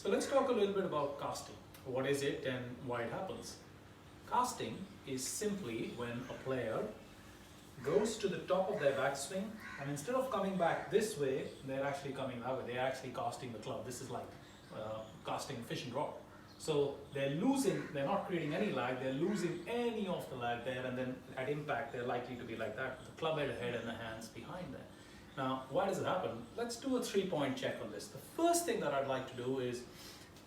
So let's talk a little bit about casting. What is it and why it happens? Casting is simply when a player goes to the top of their backswing and instead of coming back this way, they're actually coming that way. They're actually casting the club. This is like casting fishing rod. So they're not creating any lag, they're losing any of the lag there, and then at impact they're likely to be like that, with the club head ahead and the hands behind there. Now, why does it happen? Let's do a 3-point check on this. The first thing that I'd like to do is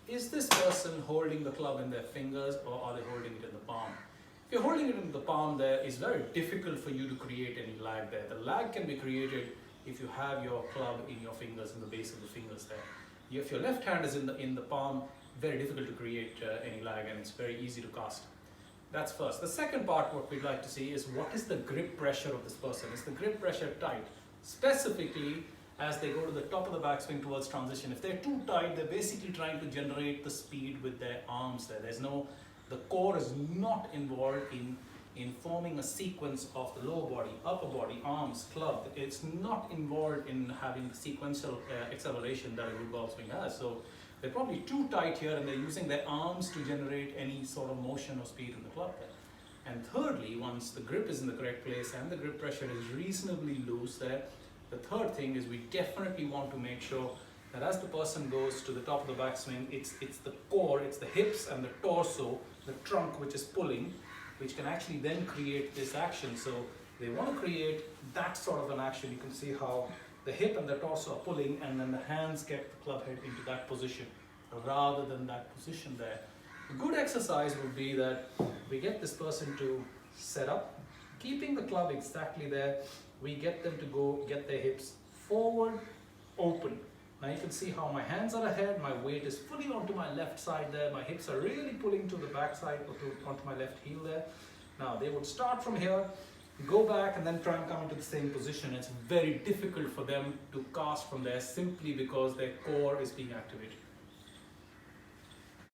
this person holding the club in their fingers or are they holding it in the palm? If you're holding it in the palm there, it's very difficult for you to create any lag there. The lag can be created if you have your club in your fingers, in the base of the fingers there. If your left hand is in the palm, very difficult to create any lag, and it's very easy to cast. That's first. The second part, what we'd like to see is what is the grip pressure of this person? Is the grip pressure tight? Specifically, as they go to the top of the backswing towards transition, if they're too tight, they're basically trying to generate the speed with their arms there. The core is not involved in forming a sequence of the lower body, upper body, arms, club. It's not involved in having the sequential acceleration that a good golf swing has. So they're probably too tight here and they're using their arms to generate any sort of motion or speed in the club there. And thirdly, once the grip is in the correct place and the grip pressure is reasonably loose there, the third thing is we definitely want to make sure that as the person goes to the top of the backswing, it's the core, it's the hips and the torso, the trunk which is pulling, which can actually then create this action. So they want to create that sort of an action. You can see how the hip and the torso are pulling and then the hands get the club head into that position rather than that position there. A good exercise would be that we get this person to set up, keeping the club exactly there. We get them to go get their hips forward, open. Now you can see how my hands are ahead, my weight is fully onto my left side there, my hips are really pulling to the back side or onto my left heel there. Now they would start from here, go back and then try and come into the same position. It's very difficult for them to cast from there simply because their core is being activated.